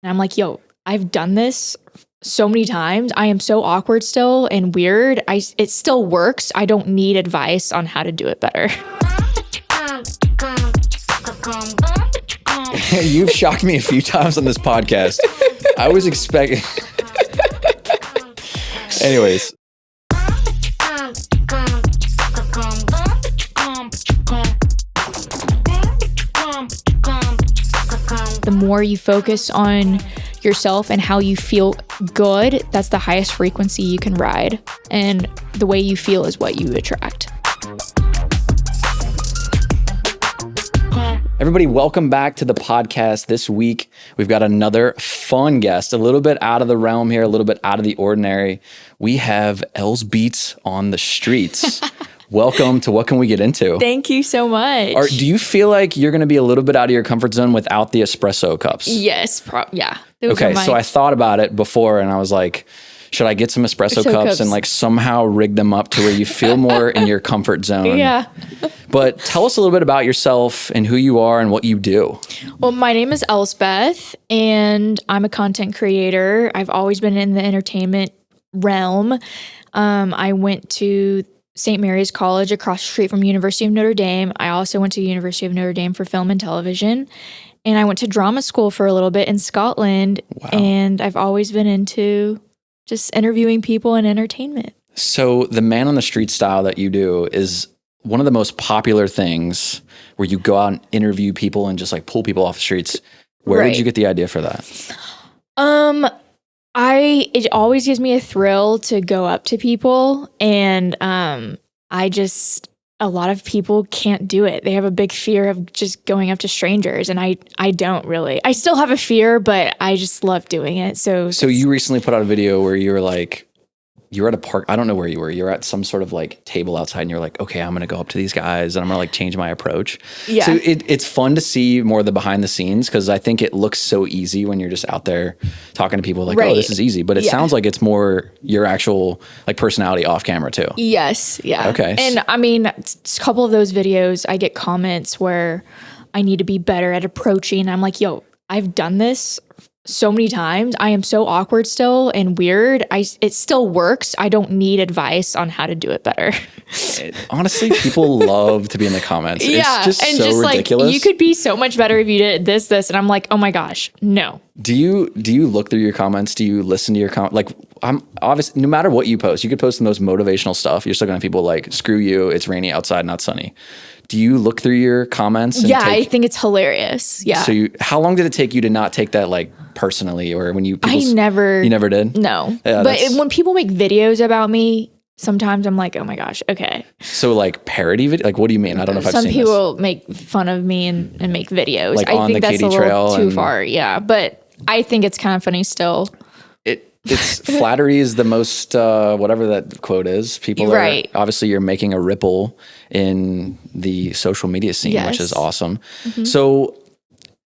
And I'm like, yo, I've done this so many times. I am so awkward still and weird. It still works. I don't need advice on how to do it better. You've shocked me a few times on this podcast. I was expecting... Anyways. The more you focus on yourself and how you feel good, that's the highest frequency you can ride. And the way you feel is what you attract. Everybody, welcome back to the podcast. This week, we've got another fun guest, a little bit out of the realm here, a little bit out of the ordinary. We have Els Beats on the streets. Welcome to What Can We Get Into? Thank you so much. Do you feel like you're going to be a little bit out of your comfort zone without the espresso cups? Yes, yeah. Okay, so I thought about it before and I was like, should I get some espresso cups and like somehow rig them up to where you feel more in your comfort zone? Yeah. But tell us a little bit about yourself and who you are and what you do. Well, my name is Elsbeth and I'm a content creator. I've always been in the entertainment realm. I went to St. Mary's College across the street from University of Notre Dame. I also went to University of Notre Dame for film and television. And I went to drama school for a little bit in Scotland. Wow. And I've always been into just interviewing people and entertainment. So the man on the street style that you do is one of the most popular things where you go out and interview people and just like pull people off the streets. Where did you get the idea for that? It always gives me a thrill to go up to people and a lot of people can't do it. They have a big fear of just going up to strangers and I don't really. I still have a fear, but I just love doing it. So you recently put out a video where you were like, you were at a park. I don't know where you were. You're at some sort of like table outside and you're like, okay, I'm going to go up to these guys and I'm going to like change my approach. Yeah. So it's fun to see more of the behind the scenes because I think it looks so easy when you're just out there talking to people like, oh, this is easy. But it sounds like it's more your actual like personality off camera too. Yes. Yeah. Okay. And I mean, a couple of those videos, I get comments where I need to be better at approaching. I'm like, yo, I've done this so many times. I am so awkward still and weird. It still works. I don't need advice on how to do it better. Honestly, people love to be in the comments. Yeah, it's just so ridiculous. Like, you could be so much better if you did this, and I'm like, oh my gosh, no. Do you look through your comments? Do you listen to your comments? Like, I'm obviously, no matter what you post, you could post the most motivational stuff. You're still gonna have people like, screw you, it's rainy outside, not sunny. Do you look through your comments? And I think it's hilarious. Yeah. So how long did it take you to not take that like personally, or when you? You never did. No. Yeah, but when people make videos about me, sometimes I'm like, oh my gosh, okay. So like parody video, like what do you mean? I don't know if I've seen this. Some people make fun of me and make videos. Like I think the that's Katy a Trail little too far. Yeah, but I think it's kind of funny still. It's flattery is the most, whatever that quote is. People are, obviously you're making a ripple in the social media scene, which is awesome. Mm-hmm. So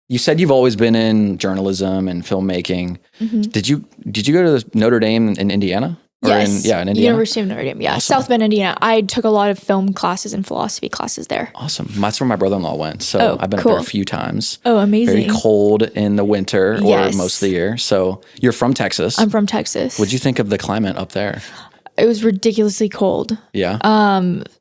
you said you've always been in journalism and filmmaking. Mm-hmm. Did you go to Notre Dame in Indiana? Yes. In Indiana? University of Notre Dame. Yeah. Awesome. South Bend, Indiana. I took a lot of film classes and philosophy classes there. Awesome. That's where my brother-in-law went. So I've been up there a few times. Oh, amazing. Very cold in the winter or most of the year. So you're from Texas. I'm from Texas. What'd you think of the climate up there? It was ridiculously cold. Yeah.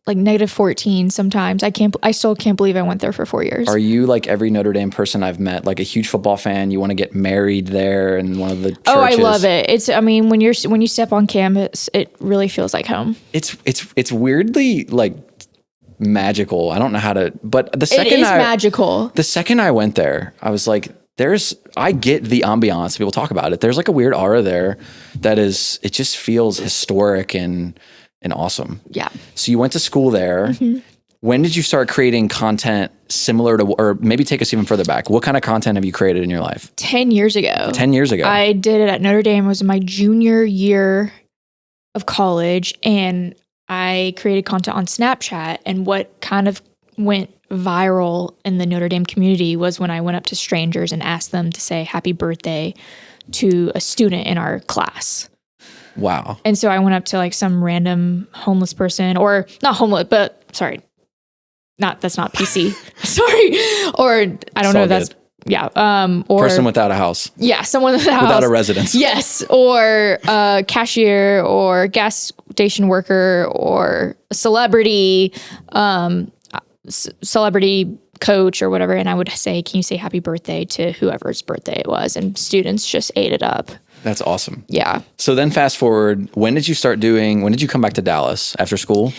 Like -14 sometimes. I still can't believe I went there for 4 years. Are you like every Notre Dame person I've met, like a huge football fan? You want to get married there in one of the churches? Oh, I love it. When you step on campus, it really feels like home. It's weirdly like magical. I don't know how to, but it is magical. The second I went there, I was like, I get the ambiance. People talk about it. There's like a weird aura there it just feels historic and awesome. Yeah. So you went to school there. Mm-hmm. When did you start creating content similar to, or maybe take us even further back? What kind of content have you created in your life? 10 years ago. 10 years ago. I did it at Notre Dame. It was my junior year of college. And I created content on Snapchat. And what kind of went viral in the Notre Dame community was when I went up to strangers and asked them to say happy birthday to a student in our class. Wow. And so I went up to like some random homeless person, or not homeless, but sorry, that's not PC. Sorry. Or I don't know if that's Yeah. Or person without a house. Yeah. Someone without a residence. Yes. Or a cashier or gas station worker or a celebrity, celebrity coach or whatever. And I would say, can you say happy birthday to whoever's birthday it was? And students just ate it up. That's awesome. Yeah. So then fast forward, when did you come back to Dallas after school?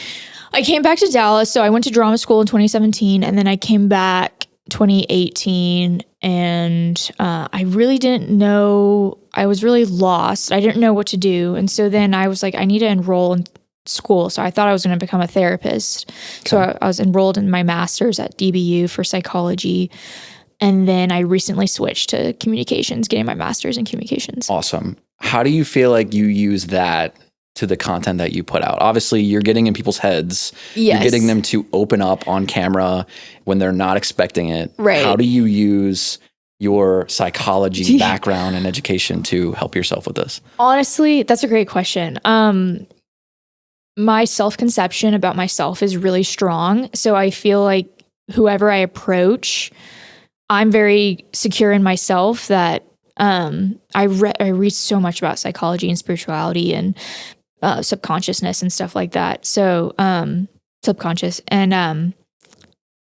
I came back to Dallas. So I went to drama school in 2017 and then I came back 2018 and I really didn't know, I was really lost. I didn't know what to do. And so then I was like, I need to enroll in school. So I thought I was going to become a therapist. Okay. So I was enrolled in my master's at DBU for psychology. And then I recently switched to communications, getting my master's in communications. Awesome. How do you feel like you use that to the content that you put out? Obviously, you're getting in people's heads. Yes. You're getting them to open up on camera when they're not expecting it. Right. How do you use your psychology background and education to help yourself with this? Honestly, that's a great question. My self-conception about myself is really strong. So I feel like whoever I approach, I'm very secure in myself that I read so much about psychology and spirituality and subconsciousness and stuff like that. So subconscious. And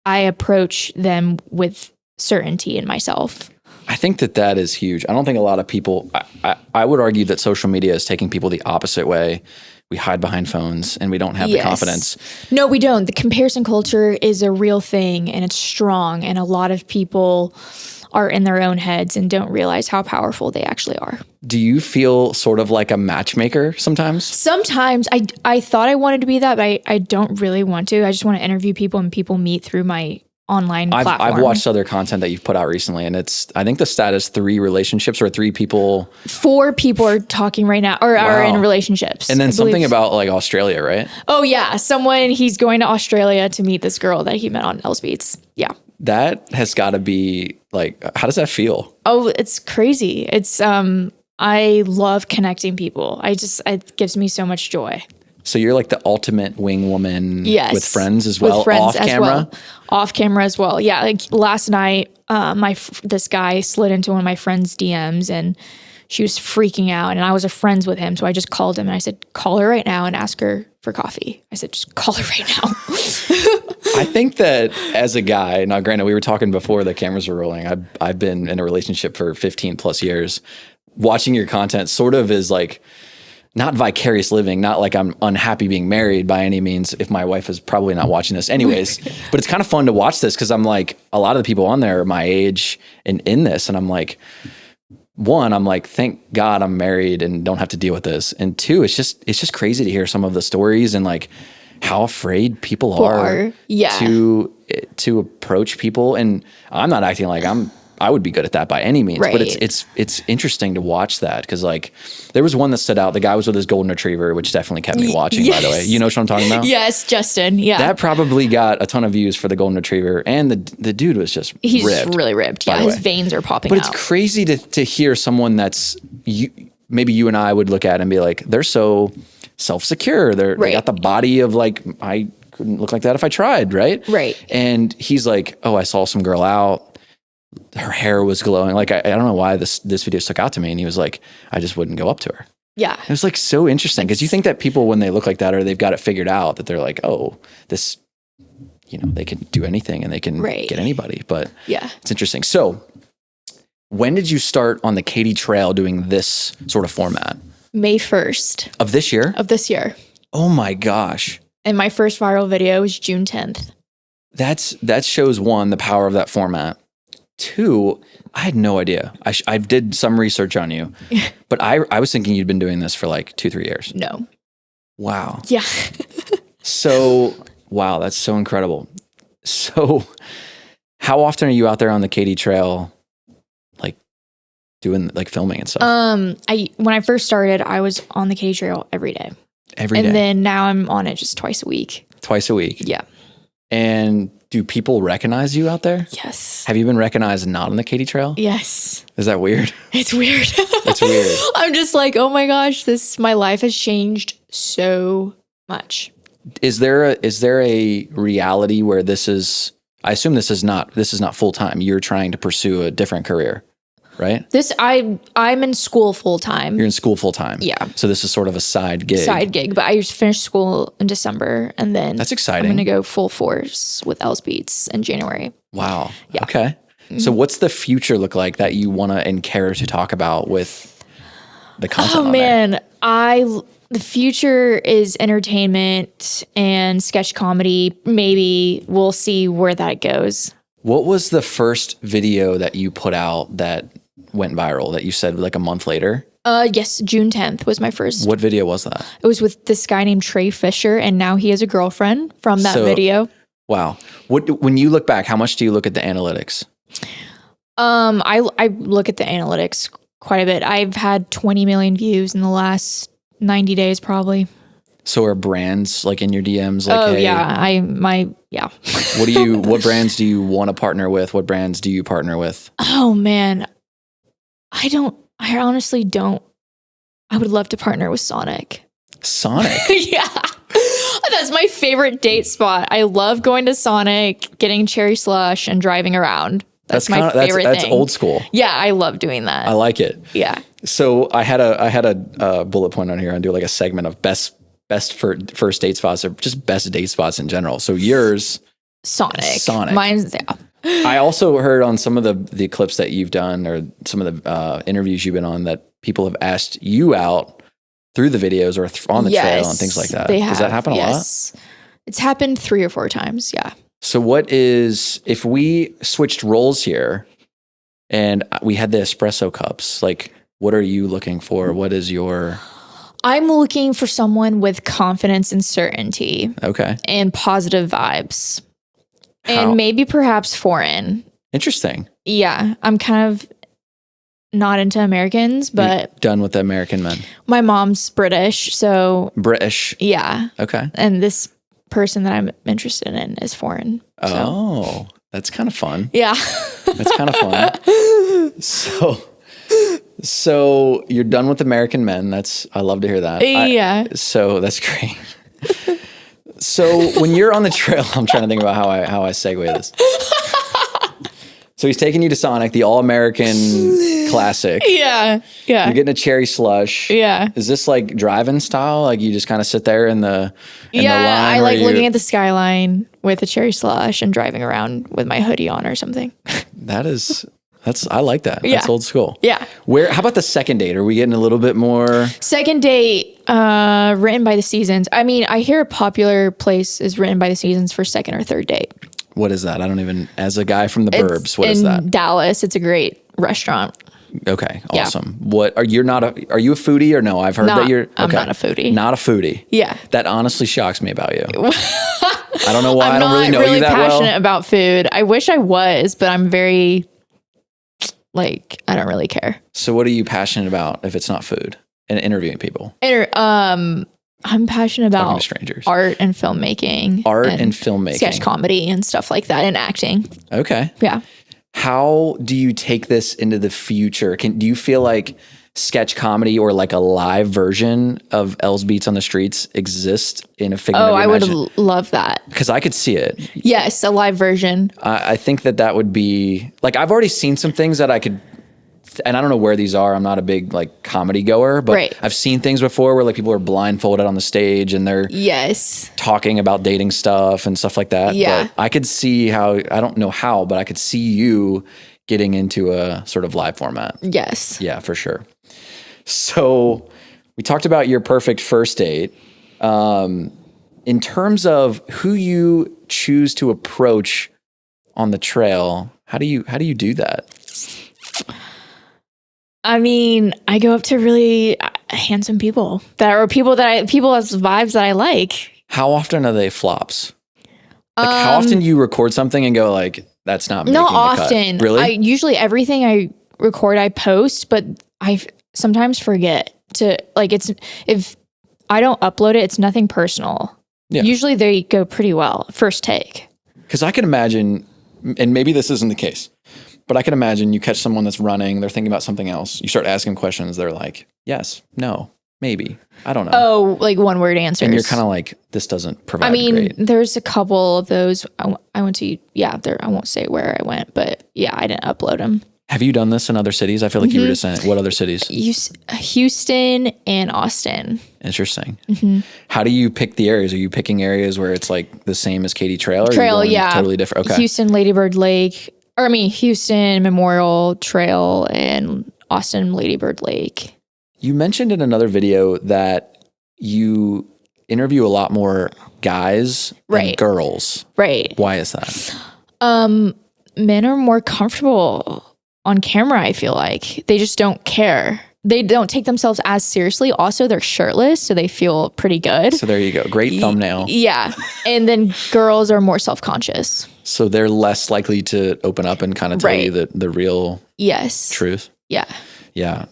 I approach them with certainty in myself. I think that is huge. I don't think a lot of people, I would argue that social media is taking people the opposite way. We hide behind phones and we don't have the confidence. No, we don't. The comparison culture is a real thing and it's strong. And a lot of people are in their own heads and don't realize how powerful they actually are. Do you feel sort of like a matchmaker sometimes? Sometimes. I thought I wanted to be that, but I don't really want to. I just want to interview people and people meet through my online platform. I've watched other content that you've put out recently, and I think the stat is 3 relationships or 3 people. 4 people are talking right now or are in relationships. And then something about like Australia, right? Oh yeah. He's going to Australia to meet this girl that he met on Els Beats. Yeah. That has got to be like, how does that feel? Oh, it's crazy. It's, I love connecting people. It gives me so much joy. So you're like the ultimate wing woman with friends as well, off camera? Off camera as well. Yeah. Like last night, this guy slid into one of my friend's DMs and she was freaking out and I was friends with him. So I just called him and I said, call her right now and ask her for coffee. I said, just call her right now. I think that as a guy, now granted, we were talking before the cameras were rolling. I've been in a relationship for 15 plus years. Watching your content sort of is like, not vicarious living, not like I'm unhappy being married by any means, if my wife is probably not watching this anyways, but it's kind of fun to watch this because I'm like, a lot of the people on there are my age and in this, and I'm like, one, I'm like, thank God I'm married and don't have to deal with this. And 2, it's just crazy to hear some of the stories and like how afraid people are to approach people. And I'm not acting like I would be good at that by any means, but it's interesting to watch that because like there was one that stood out. The guy was with his golden retriever, which definitely kept me watching. By the way, you know what I'm talking about? Yes, Justin. Yeah, that probably got a ton of views for the golden retriever, and the dude was just he's really ripped. Yeah, his veins are popping. But it's crazy to hear someone that's maybe you and I would look at and be like, they're so self-secure. They got the body of like I couldn't look like that if I tried, right? Right. And he's like, oh, I saw some girl out. Her hair was glowing. Like, I don't know why this video stuck out to me. And he was like, I just wouldn't go up to her. Yeah. It was like so interesting because you think that people, when they look like that or they've got it figured out, that they're like, oh, this, they can do anything and they can get anybody. But it's interesting. So when did you start on the Katy Trail doing this sort of format? May 1st. Of this year? Of this year. Oh my gosh. And my first viral video was June 10th. That shows 1, the power of that format. 2, I had no idea. I did some research on you, but I was thinking you'd been doing this for like 2-3 years. No. Wow. Yeah. So, wow, that's so incredible. So, how often are you out there on the Katy Trail, like doing like filming and stuff? When I first started, I was on the Katy Trail every day. Every day. And then now I'm on it just twice a week. Twice a week. Yeah. And do people recognize you out there? Yes. Have you been recognized not on the Katy Trail? Yes. Is that weird? It's weird. It's weird. I'm just like, oh my gosh, my life has changed so much. Is there a reality where this is I assume this is not full time. You're trying to pursue a different career, right? I'm in school full time. You're in school full time. Yeah. So this is sort of a side gig. But I just finished school in December, and then that's exciting. I'm going to go full force with Els Beats in January. Wow. Yeah. Okay. So what's the future look like that you want to and care to talk about with the content? Oh man, the future is entertainment and sketch comedy. Maybe we'll see where that goes. What was the first video that you put out that went viral that you said like a month later? Yes, June 10th was my first. What video was that? It was with this guy named Trey Fisher, and now he has a girlfriend from that video. Wow. When you look back, how much do you look at the analytics? I look at the analytics quite a bit. I've had 20 million views in the last 90 days, probably. So are brands like in your DMs? Like, oh hey, yeah. What brands do you want to partner with? What brands do you partner with? Oh man, I honestly don't. I would love to partner with Sonic. Sonic? Yeah. That's my favorite date spot. I love going to Sonic, getting cherry slush, and driving around. That's my favorite thing. That's old school. Yeah, I love doing that. I like it. Yeah. So I had a bullet point on here and do like a segment of best for first date spots or just best date spots in general. So yours, Sonic. Mine's I also heard on some of the clips that you've done or some of the interviews you've been on that people have asked you out through the videos or on the trail and things like that. Does that happen a lot? It's happened 3 or 4 times. Yeah. So if we switched roles here and we had the espresso cups, like what are you looking for? What is your... I'm looking for someone with confidence and certainty. Okay. And positive vibes. And maybe perhaps foreign. Interesting. Yeah. I'm kind of not into Americans, but... You're done with the American men. My mom's British, so... British. Yeah. Okay. And this person that I'm interested in is foreign. So. Oh, that's kind of fun. Yeah. That's kind of fun. So you're done with American men. I love to hear that. Yeah. So that's great. So when you're on the trail, I'm trying to think about how I segue this. So he's taking you to Sonic, the all-American classic. Yeah. Yeah. You're getting a cherry slush. Yeah. Is this like driving style? Like you just kind of sit there in the line? I like looking at the skyline with a cherry slush and driving around with my hoodie on or something. I like that. Yeah. That's old school. Yeah. How about the second date? Are we getting a little bit more? Second date, written by the seasons. I mean, I hear a popular place is written by the seasons for second or third date. What is that? As a guy from the burbs, what is that? In Dallas, it's a great restaurant. Okay, awesome. Yeah. Are you a foodie or no? I've heard that you're... Okay. I'm not a foodie. Not a foodie. Yeah. That honestly shocks me about you. I don't know why. I don't really know you that well. I'm not really passionate about food. I wish I was, but I'm very... I don't really care. So what are you passionate about if it's not food and interviewing people? I'm passionate about strangers. Art and filmmaking. Sketch comedy and stuff like that and acting. Okay. Yeah. How do you take this into the future? Do you feel like sketch comedy or like a live version of Els Beats on the Streets exist in a figment of your imagination? I would love that. Because I could see it. Yes, a live version. I think that would be... Like, I've already seen some things that I could... And I don't know where these are. I'm not a big comedy goer, but I've seen things before where people are blindfolded on the stage and they're talking about dating stuff and stuff like that. Yeah. But I could see how, I don't know how, but I could see you getting into a sort of live format. Yes. Yeah, for sure. So we talked about your perfect first date. In terms of who you choose to approach on the trail, how do you do that? I mean, I go up to really handsome people people as vibes that I like. How often are they flops? How often do you record something and go that's not making the cut? Not often. Really? Usually everything I record, I post, but I sometimes forget to if I don't upload it, it's nothing personal. Yeah. Usually they go pretty well first take. Because I can imagine, and maybe this isn't the case, but I can imagine you catch someone that's running, they're thinking about something else. You start asking questions, they're like, yes, no, Maybe. I don't know. Oh, like one word answers. And you're kind of like, this doesn't provide great. There's a couple of those. I went to, I won't say where I went, but yeah, I didn't upload them. Have you done this in other cities? I feel like you were just saying, what other cities? Houston and Austin. Interesting. How do you pick the areas? Are you picking areas where it's like the same as Katy Trail? Or Trail, are you yeah. Totally different. Okay. Houston, Ladybird Lake, Houston Memorial Trail and Austin, Ladybird Lake. You mentioned in another video that you interview a lot more guys than girls. Right. Why is that? Men are more comfortable on camera, I feel like. They just don't care. They don't take themselves as seriously. Also, they're shirtless, so they feel pretty good. So there you go. Great thumbnail. Yeah. And then girls are more self-conscious. So they're less likely to open up and kind of tell you the real truth. Yeah. Yeah.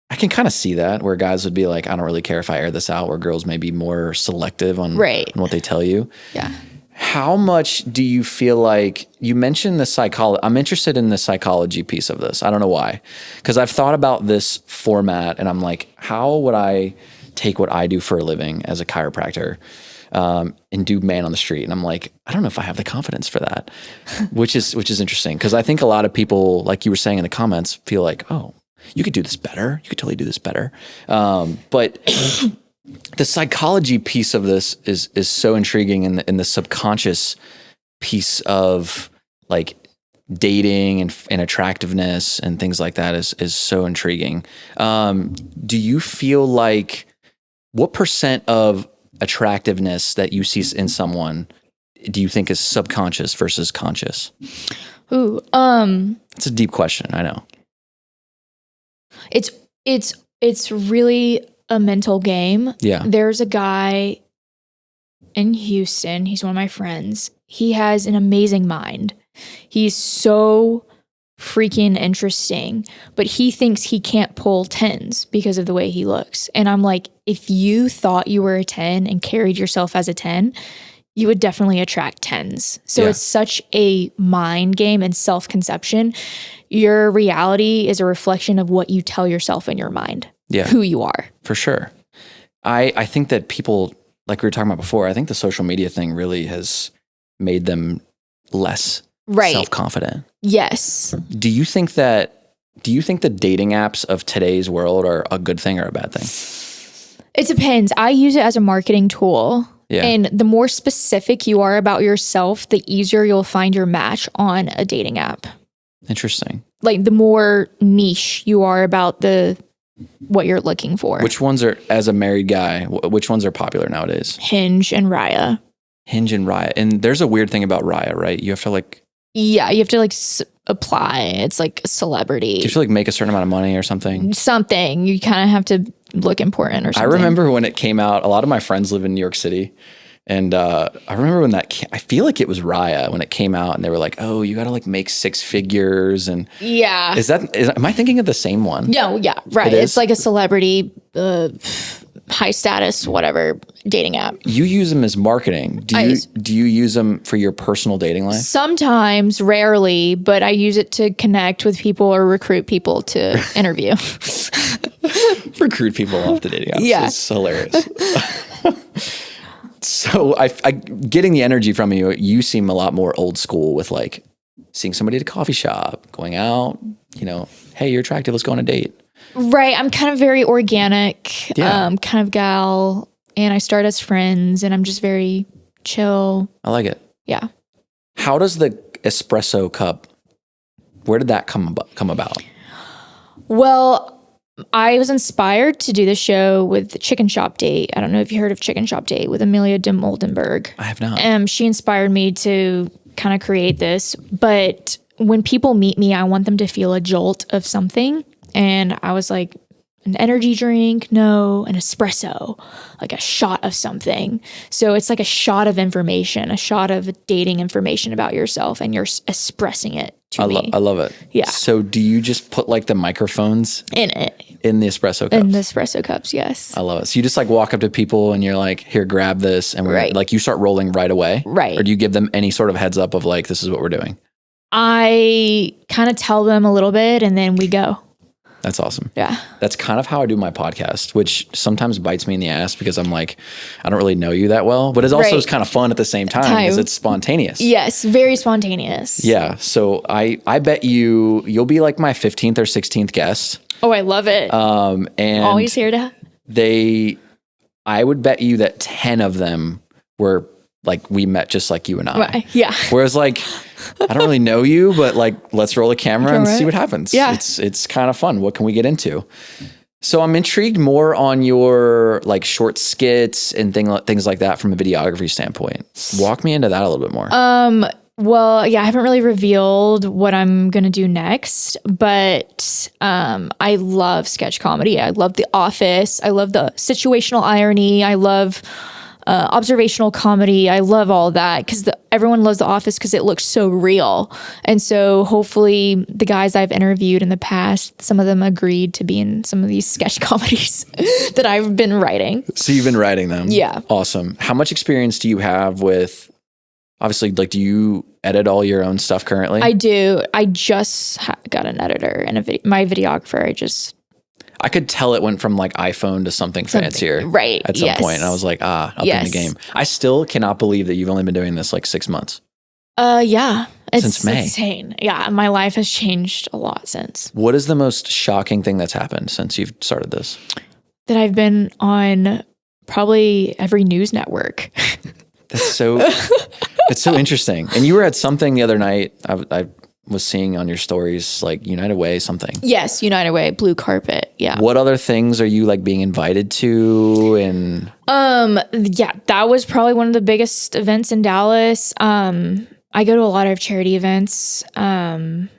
I can kind of see that where guys would be like, I don't really care if I air this out, where girls may be more selective on what they tell you. Yeah. How much do you feel like, you mentioned the psychology, I'm interested in the psychology piece of this. I don't know why. Because I've thought about this format and I'm like, how would I take what I do for a living as a chiropractor and do man on the street? And I'm like, I don't know if I have the confidence for that, which is interesting. Because I think a lot of people, like you were saying in the comments, feel like, oh, you could do this better. You could totally do this better. But the psychology piece of this is so intriguing, and the subconscious piece of like dating and attractiveness and things like that is so intriguing. Do you feel like, what % of attractiveness that you see in someone do you think is subconscious versus conscious? Ooh, it's a deep question, I know. It's really a mental game. Yeah. There's a guy in Houston. He's one of my friends. He has an amazing mind. He's so freaking interesting, but he thinks he can't pull 10s because of the way he looks. And I'm like, if you thought you were a 10 and carried yourself as a 10, you would definitely attract 10s. So it's such a mind game and self-conception. Your reality is a reflection of what you tell yourself in your mind. Yeah. Who you are. For sure. I think that people, like we were talking about before, I think the social media thing really has made them less self-confident. Yes. Do you think the dating apps of today's world are a good thing or a bad thing? It depends. I use it as a marketing tool. Yeah. And the more specific you are about yourself, the easier you'll find your match on a dating app. Interesting. Like the more niche you are about what you're looking for. Which ones are, as a married guy, which ones are popular nowadays? Hinge and Raya. Hinge and Raya. And there's a weird thing about Raya, right? You have to like... Yeah, you have to like apply. It's like a celebrity. Do you have to like make a certain amount of money or something? Something. You kind of have to look important or something. I remember when it came out, a lot of my friends live in New York City. And I remember when I feel like it was Raya when it came out, and they were like, "Oh, you got to like make 6 figures." And yeah, am I thinking of the same one? No, yeah, right. It's like a celebrity, high status, whatever dating app. You use them as marketing. Do you use them for your personal dating life? Sometimes, rarely, but I use it to connect with people or recruit people to interview. Recruit people off the dating apps. Yeah, it's hilarious. So I getting the energy from you, you seem a lot more old school with like seeing somebody at a coffee shop, going out, hey, you're attractive, let's go on a date. Right. I'm kind of very organic, kind of gal, and I start as friends, and I'm just very chill. I like it. Yeah. How does the espresso cup, where did that come about? Well, I was inspired to do the show with Chicken Shop Date. I don't know if you heard of Chicken Shop Date with Amelia de Moldenberg. I have not. She inspired me to kind of create this. But when people meet me, I want them to feel a jolt of something. And I was like, an energy drink? No, an espresso, like a shot of something. So it's like a shot of information, a shot of dating information about yourself, and you're expressing it to me. I love it. Yeah. So do you just put like the microphones in it? In the espresso cups? In the espresso cups, yes. I love it. So you just like walk up to people and you're like, here, grab this. And we're like, you start rolling right away? Right. Or do you give them any sort of heads up of like, this is what we're doing? I kind of tell them a little bit and then we go. That's awesome. Yeah. That's kind of how I do my podcast, which sometimes bites me in the ass because I'm like, I don't really know you that well, but it also is kind of fun at the same time because it's spontaneous. Yes, very spontaneous. Yeah. So I bet you'll be like my 15th or 16th guest. Oh, I love it. And always here to. I would bet you that 10 of them were like we met just like you and I. Right. Yeah. Whereas like I don't really know you, but like let's roll a camera and see what happens. Yeah. It's kind of fun. What can we get into? So I'm intrigued more on your like short skits and things like that from a videography standpoint. Walk me into that a little bit more. Well, yeah, I haven't really revealed what I'm going to do next, but I love sketch comedy. I love The Office. I love the situational irony. I love observational comedy. I love all that because everyone loves The Office because it looks so real. And so hopefully the guys I've interviewed in the past, some of them agreed to be in some of these sketch comedies that I've been writing. So you've been writing them? Yeah. Awesome. How much experience do you have with, obviously, like, do you edit all your own stuff currently? I do. I just got an editor and my videographer. I could tell it went from like iPhone to something fancier, right? At some point, and I was like, up in the game. I still cannot believe that you've only been doing this like 6 months. Yeah, since May. Insane. Yeah, my life has changed a lot since. What is the most shocking thing that's happened since you've started this? That I've been on probably every news network. That's so. It's so interesting. And you were at something the other night. I was seeing on your stories, like United Way something. Yes, United Way, blue carpet. Yeah. What other things are you like being invited to? And yeah, that was probably one of the biggest events in Dallas. I go to a lot of charity events. But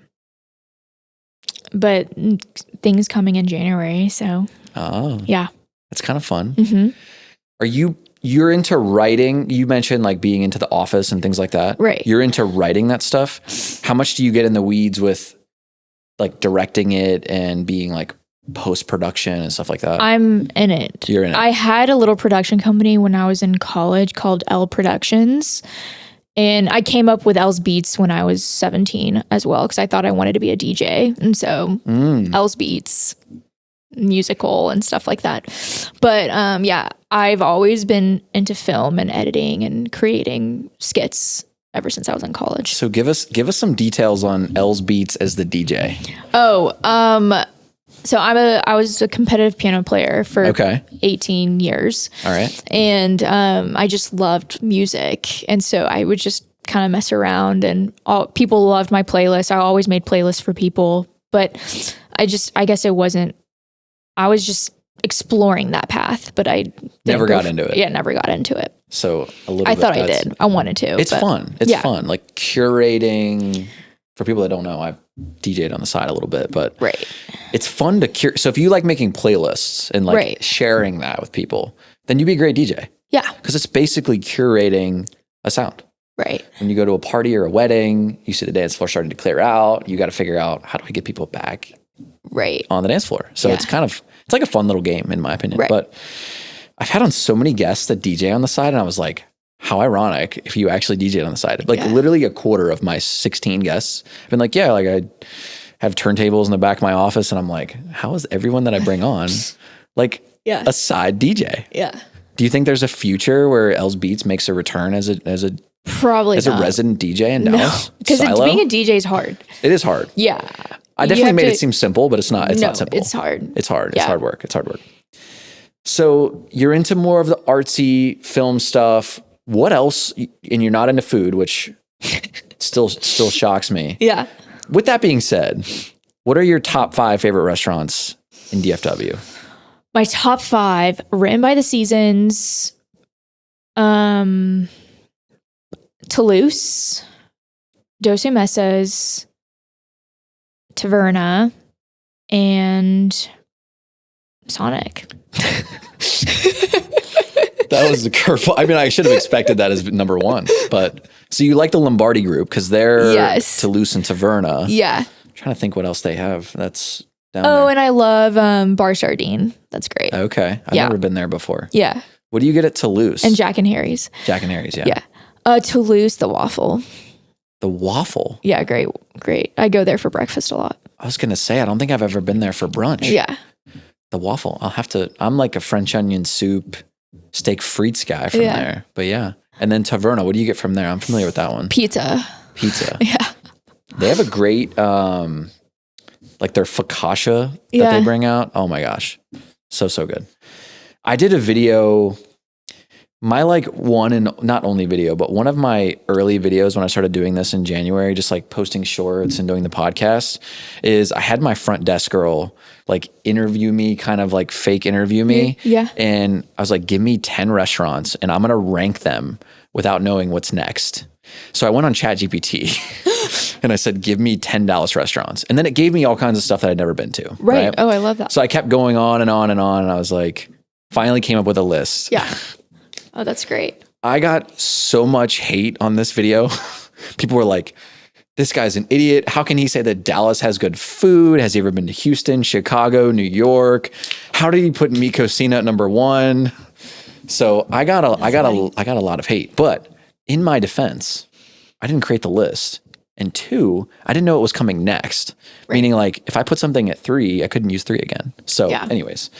things coming in January, so yeah, it's kind of fun. Mm-hmm. You're into writing. You mentioned like being into The Office and things like that. Right. You're into writing that stuff. How much do you get in the weeds with like directing it and being like post-production and stuff like that? I'm in it. You're in it. I had a little production company when I was in college called L Productions. And I came up with Els Beats when I was 17 as well, because I thought I wanted to be a DJ. And so Els Beats, musical and stuff like that. But yeah, I've always been into film and editing and creating skits ever since I was in college. So give us some details on Els Beats as the DJ. So I was a competitive piano player for 18 years. All right. And I just loved music. And so I would just kind of mess around, and people loved my playlist. I always made playlists for people, but I guess I was just exploring that path, but I never got into it. Yeah, never got into it. So a little I thought I did. I wanted to. It's fun. It's fun. Like curating. For people that don't know, I've DJ'd on the side a little bit, but it's fun to curate. So if you like making playlists and like sharing that with people, then you'd be a great DJ. Yeah. Because it's basically curating a sound. Right. When you go to a party or a wedding, you see the dance floor starting to clear out. You got to figure out, how do I get people back on the dance floor? So it's like a fun little game in my opinion. But I've had on so many guests that DJ on the side, and I was like, how ironic if you actually DJ'd on the side. Like literally a quarter of my 16 guests have been like, yeah, like I have turntables in the back of my office, and I'm like, how is everyone that I bring on like a side DJ? Yeah. Do you think there's a future where Els Beats makes a return as a probably a resident DJ in Dallas? Because being a DJ is hard. It is hard. Yeah. I definitely made it seem simple, but it's not simple. It's hard. It's hard. Yeah. It's hard work. So you're into more of the artsy film stuff. What else? And you're not into food, which still shocks me. Yeah. With that being said, what are your top 5 favorite restaurants in DFW? My top 5, written by the seasons, Toulouse, Dos Mesas, Taverna, and Sonic. That was a curveball. I mean, I should have expected that as number 1. But so you like the Lombardi group because they're Toulouse and Taverna. Yeah. I'm trying to think what else they have. That's down there. And I love Bar Sardine. That's great. Okay. I've never been there before. Yeah. What do you get at Toulouse? And Jack and Harry's. Jack and Harry's, yeah. Yeah. Toulouse, the waffle. The waffle? Yeah, great. I go there for breakfast a lot. I was going to say, I don't think I've ever been there for brunch. Yeah. The waffle. I'm like a French onion soup, steak frites guy from there. But yeah. And then Taverna, what do you get from there? I'm familiar with that one. Pizza. Yeah. They have a great, like their focaccia that they bring out. Oh my gosh. So good. I did a video, my like one and not only video, but one of my early videos when I started doing this in January, just like posting shorts and doing the podcast, is I had my front desk girl like interview me, kind of like fake interview me. Yeah. And I was like, give me 10 restaurants and I'm going to rank them without knowing what's next. So I went on ChatGPT and I said, give me 10 Dallas restaurants. And then it gave me all kinds of stuff that I'd never been to. Right. Oh, I love that. So I kept going on and on and on. And I was like, finally came up with a list. Yeah. Oh, that's great. I got so much hate on this video. People were like, this guy's an idiot. How can he say that Dallas has good food? Has he ever been to Houston, Chicago, New York? How did he put Mi Cocina at number one? So I got a lot of hate. But in my defense, I didn't create the list. And 2, I didn't know what was coming next. Right. Meaning like if I put something at 3, I couldn't use 3 again. So anyways,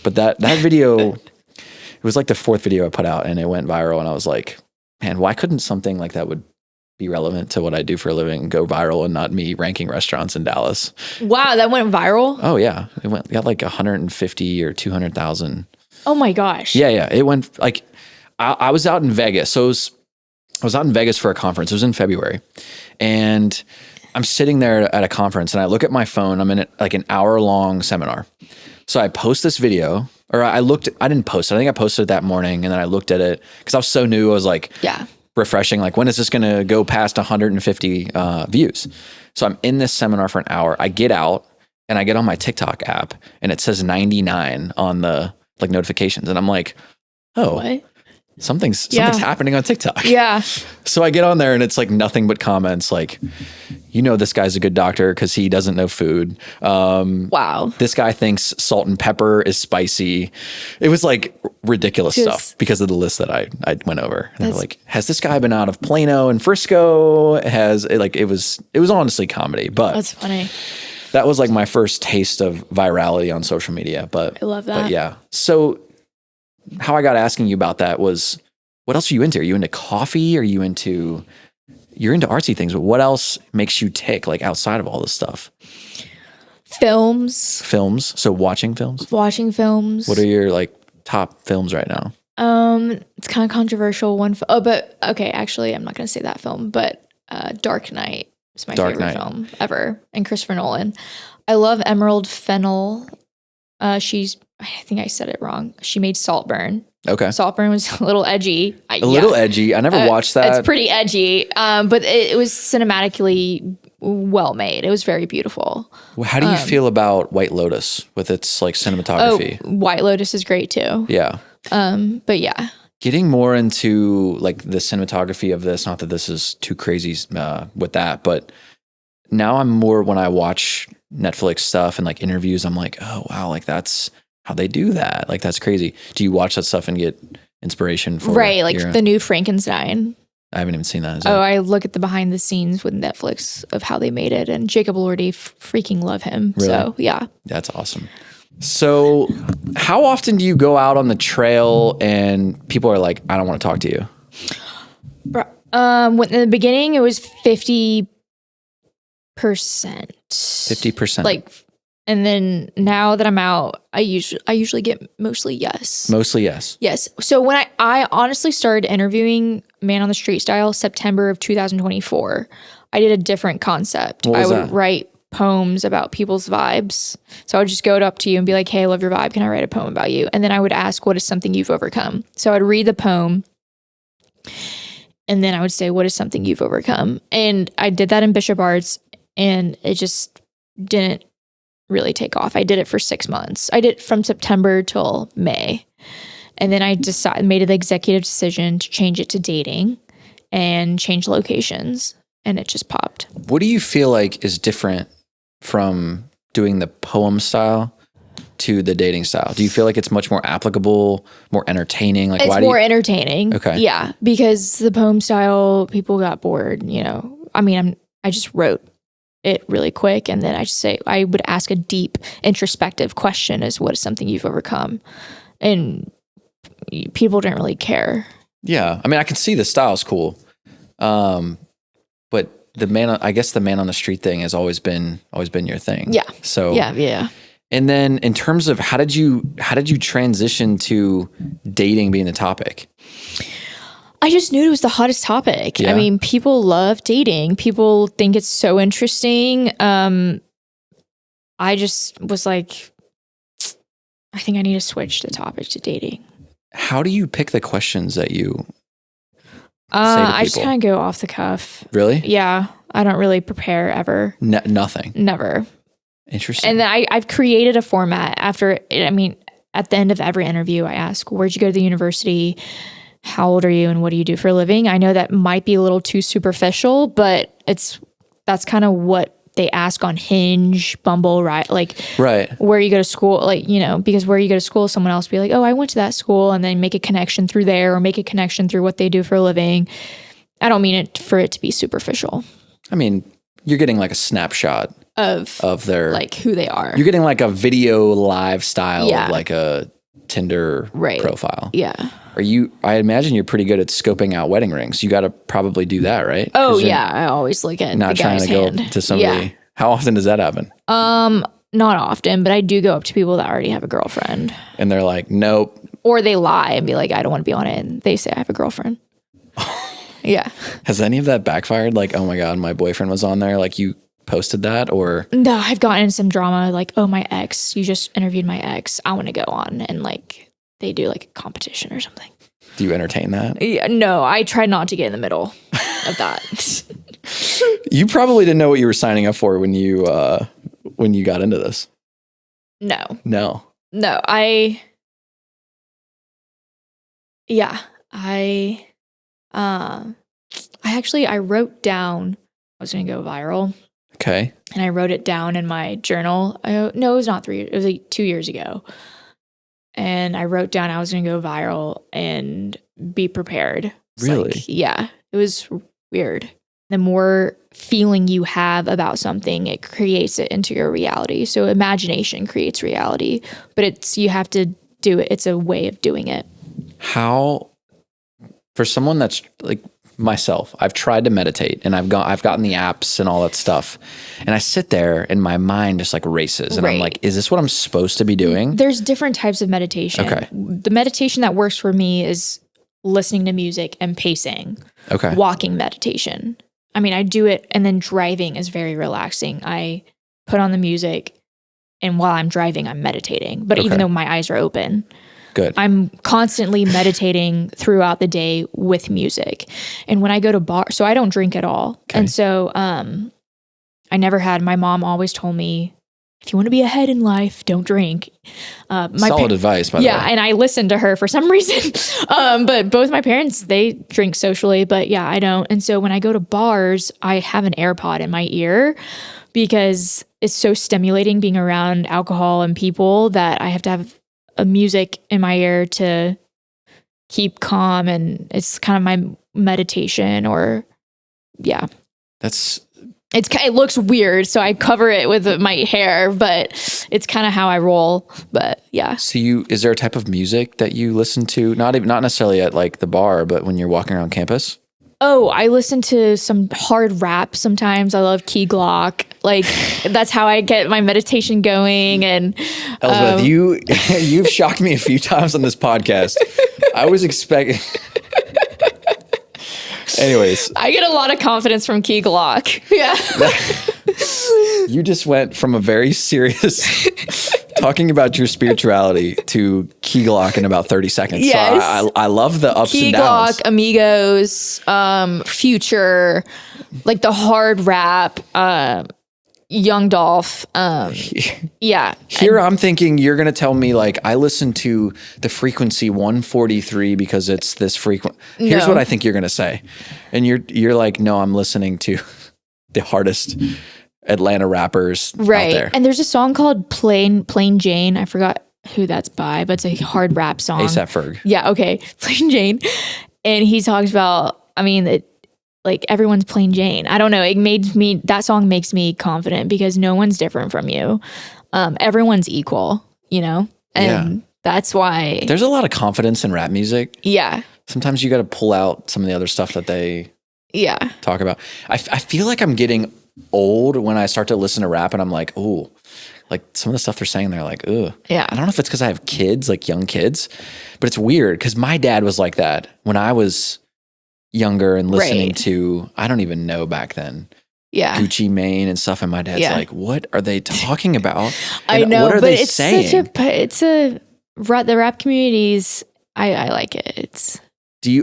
but that video, it was like the 4th video I put out and it went viral. And I was like, man, why couldn't something like that would be relevant to what I do for a living go viral and not me ranking restaurants in Dallas? Wow, that went viral? Oh yeah. It got like 150 or 200,000. Oh my gosh. Yeah. It went like, I was out in Vegas. So I was out in Vegas for a conference. It was in February. And I'm sitting there at a conference and I look at my phone. I'm in like an hour-long seminar. So I post this video, or I didn't post it. I think I posted it that morning and then I looked at it because I was so new. I was like refreshing, like when is this going to go past 150 views? So I'm in this seminar for an hour. I get out and I get on my TikTok app and it says 99 on the like notifications. And I'm like, oh. What? Something's happening on TikTok. Yeah. So I get on there and it's like nothing but comments like, this guy's a good doctor because he doesn't know food. Wow. This guy thinks salt and pepper is spicy. It was like ridiculous stuff because of the list that I went over. And they were like, has this guy been out of Plano and Frisco? It was honestly comedy, but that's funny. That was like my first taste of virality on social media. But I love that. But yeah. So how I got asking you about that was, what else are you into? Are you into coffee? Are you into, you're into artsy things, but what else makes you tick like outside of all this stuff? Films. So watching films? Watching films. What are your like top films right now? It's kind of controversial. But okay, actually I'm not going to say that film, but Dark Knight is my favorite film ever. And Christopher Nolan. I love Emerald Fennell. I think I said it wrong. She made Saltburn. Okay. Saltburn was a little edgy. Little edgy. I never watched that. It's pretty edgy. But it was cinematically well made. It was very beautiful. Well, how do you feel about White Lotus with its like cinematography? White Lotus is great too. Yeah. But yeah. Getting more into like the cinematography of this, not that this is too crazy with that, but now I'm more, when I watch Netflix stuff and like interviews, I'm like, oh wow, like that's how they do that. Like that's crazy. Do you watch that stuff and get inspiration for the new Frankenstein? I haven't even seen that. I look at the behind the scenes with Netflix of how they made it, and Jacob Elordi, freaking love him. Really? So yeah. That's awesome. So how often do you go out on the trail and people are like, I don't want to talk to you? When in the beginning it was 50%. 50%. Like, and then now that I'm out, I usually get mostly yes. Mostly yes. Yes. So when I honestly started interviewing Man on the Street style September of 2024, I did a different concept. What was I would write poems about people's vibes. So I would just go up to you and be like, hey, I love your vibe. Can I write a poem about you? And then I would ask, what is something you've overcome? So I'd read the poem and then I would say, what is something you've overcome? And I did that in Bishop Arts and it just didn't really take off. I did it for 6 months. I did it from September till May. And then I made an executive decision to change it to dating and change locations. And it just popped. What do you feel like is different from doing the poem style to the dating style? Do you feel like it's much more applicable, more entertaining? Like, it's more entertaining. Okay. Yeah. Because the poem style, people got bored, you know. I mean, I just wrote it really quick. And then I would ask a deep introspective question is what is something you've overcome? And people didn't really care. Yeah. I mean, I can see the style's cool. But the man on the street thing has always been your thing. Yeah. So yeah. And then in terms of how did you transition to dating being the topic? I just knew it was the hottest topic. Yeah. I mean, people love dating. People think it's so interesting. I just was like, I think I need to switch the topic to dating. How do you pick the questions that you I just kind of go off the cuff. Really? Yeah. I don't really prepare ever. Nothing? Never. Interesting. And then I've created a format at the end of every interview, I ask, where'd you go to the university? How old are you? And what do you do for a living? I know that might be a little too superficial, but that's kind of what they ask on Hinge, Bumble, right? Like, right. Where you go to school, like, because where you go to school, someone else will be like, oh, I went to that school, and then make a connection through there or make a connection through what they do for a living. I don't mean it for it to be superficial. I mean, you're getting like a snapshot of their, like, who they are. You're getting like a video live style of like a Tinder profile. Yeah. I imagine you're pretty good at scoping out wedding rings. You got to probably do that, right? Oh yeah. I always look at not the trying guy's to go hand. up to somebody. Yeah. How often does that happen? Not often, but I do go up to people that already have a girlfriend. And they're like, nope. Or they lie and be like, I don't want to be on it. And they say I have a girlfriend. Yeah. Has any of that backfired? Like, oh my God, my boyfriend was on there. Like, you posted that, or? No, I've gotten in some drama. Like, oh, my ex, you just interviewed my ex. I want to go on. And like, they do like a competition or something. Do you entertain that? Yeah, no, I try not to get in the middle of that. You probably didn't know what you were signing up for when you got into this. No. I wrote down I was going to go viral. Okay. And I wrote it down in my journal. No, it was not 3 years. It was like 2 years ago. And I wrote down I was going to go viral and be prepared. Really? Like, yeah. It was weird. The more feeling you have about something, it creates it into your reality. So imagination creates reality, but you have to do it. It's a way of doing it. How, for someone that's like myself, I've tried to meditate and I've gotten the apps and all that stuff. And I sit there and my mind just like races and I'm like, is this what I'm supposed to be doing? There's different types of meditation. Okay. The meditation that works for me is listening to music and pacing. Okay. Walking meditation. I mean, I do it, and then driving is very relaxing. I put on the music, and while I'm driving, I'm meditating. But even though my eyes are open, good, I'm constantly meditating throughout the day with music. And when I go to bars, so I don't drink at all. Okay. And so I never had, my mom always told me, if you want to be ahead in life, don't drink. Solid advice, by the way. Yeah, and I listened to her for some reason. But both my parents, they drink socially, but yeah, I don't. And so when I go to bars, I have an AirPod in my ear because it's so stimulating being around alcohol and people that I have to have a music in my ear to keep calm. And it's kind of my meditation it looks weird, so I cover it with my hair, but it's kind of how I roll. But yeah. So is there a type of music that you listen to? Not necessarily at like the bar, but when you're walking around campus? Oh, I listen to some hard rap sometimes. I love Key Glock. Like that's how I get my meditation going. And Elsbeth, you've shocked me a few times on this podcast. I was expecting. Anyways, I get a lot of confidence from Key Glock. Yeah. You just went from a very serious talking about your spirituality to Key Glock in about 30 seconds. Yes. So I love the ups and downs. Key Glock, Amigos, Future, like the hard rap, Young Dolph. Yeah. Here I'm thinking you're going to tell me like, I listen to the frequency 143 because it's this frequent. Here's what I think you're going to say. And you're like, no, I'm listening to the hardest Atlanta rappers out there. And there's a song called Plain Jane. I forgot who that's by, but it's a hard rap song. A$AP Ferg. Yeah. Okay. Plain Jane. And he talks about, I mean, like everyone's plain Jane. I don't know. That song makes me confident because no one's different from you. Everyone's equal, and that's why there's a lot of confidence in rap music. Yeah. Sometimes you got to pull out some of the other stuff that they talk about. I feel like I'm getting old when I start to listen to rap and I'm like, oh, like some of the stuff they're saying, they're like, ugh. Yeah. I don't know if it's because I have kids, like young kids, but it's weird because my dad was like that when I was younger and listening to, I don't even know back then. Yeah. Gucci Mane and stuff. And my dad's like, what are they talking about? I know, what are but they it's saying? the rap communities. I like it.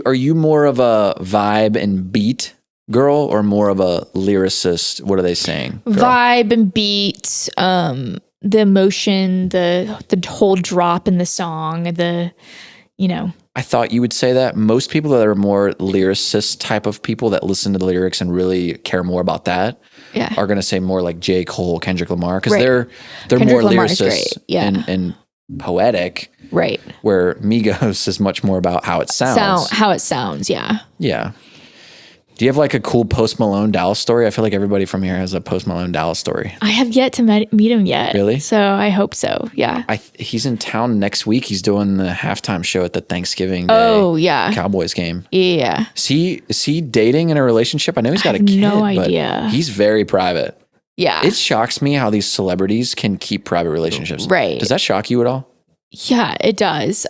Are you more of a vibe and beat girl or more of a lyricist? What are they saying? Girl? Vibe and beat, the emotion, the whole drop in the song, I thought you would say that. Most people that are more lyricist type of people that listen to the lyrics and really care more about that are going to say more like J. Cole, Kendrick Lamar, because they're more lyricist and poetic. Right. Where Migos is much more about how it sounds. How it sounds, yeah. Yeah. Do you have like a cool Post Malone Dallas story? I feel like everybody from here has a Post Malone Dallas story. I have yet to meet him yet. Really? So I hope so. Yeah. He's in town next week. He's doing the halftime show at the Thanksgiving Day Cowboys game. Yeah. Is he dating in a relationship? I know he's got a kid. No idea. But he's very private. Yeah. It shocks me how these celebrities can keep private relationships. Right. Does that shock you at all? Yeah, it does.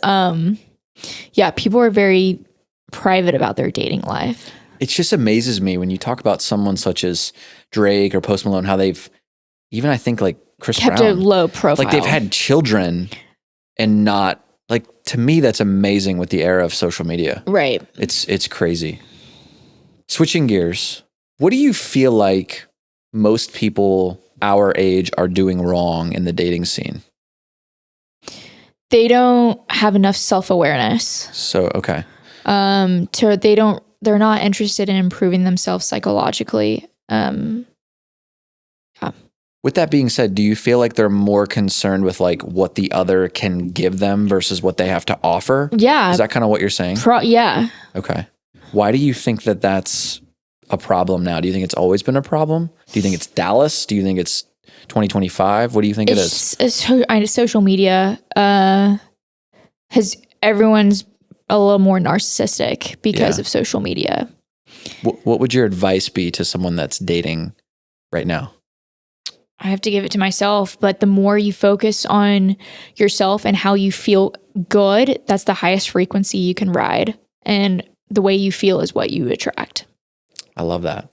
People are very private about their dating life. It just amazes me when you talk about someone such as Drake or Post Malone, how they've, even I think like Chris kept Brown, a low profile. like they've had children and not, like, to me, that's amazing with the era of social media. Right. It's crazy. Switching gears, what do you feel like most people our age are doing wrong in the dating scene? They don't have enough self-awareness. So, okay. They're not interested in improving themselves psychologically. With that being said, do you feel like they're more concerned with like what the other can give them versus what they have to offer? Yeah. Is that kind of what you're saying? Yeah. Okay. Why do you think that that's a problem now? Do you think it's always been a problem? Do you think it's Dallas? Do you think it's 2025? What do you think it is? Social media everyone's a little more narcissistic because of social media. What would your advice be to someone that's dating right now? I have to give it to myself, but the more you focus on yourself and how you feel good, that's the highest frequency you can ride. And the way you feel is what you attract. I love that.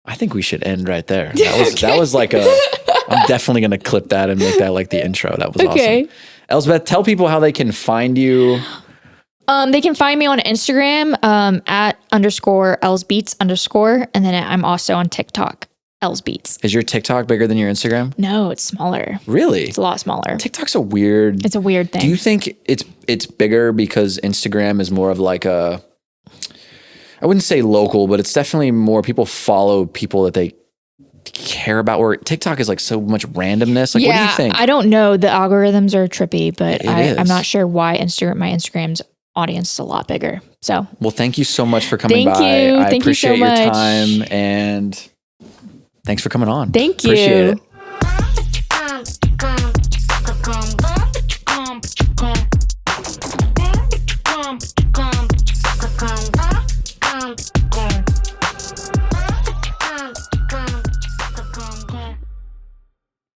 I think we should end right there. That was like I'm definitely going to clip that and make that like the intro. That was awesome. Elsbeth, tell people how they can find you. They can find me on Instagram at _ElsBeats_, and then I'm also on TikTok, Els Beats. Is your TikTok bigger than your Instagram? No, it's smaller. Really? It's a lot smaller. TikTok's a weird... It's a weird thing. Do you think it's bigger because Instagram is more of like a... I wouldn't say local, but it's definitely more people follow people that they care about, where TikTok is like so much randomness. Like, what do you think? I don't know. The algorithms are trippy, but I'm is. not sure why my Instagram's audience is a lot bigger. So, well, thank you so much for coming by. Thank you. I Thank appreciate you so much. your time, and thanks for coming on. Thank you. Appreciate it.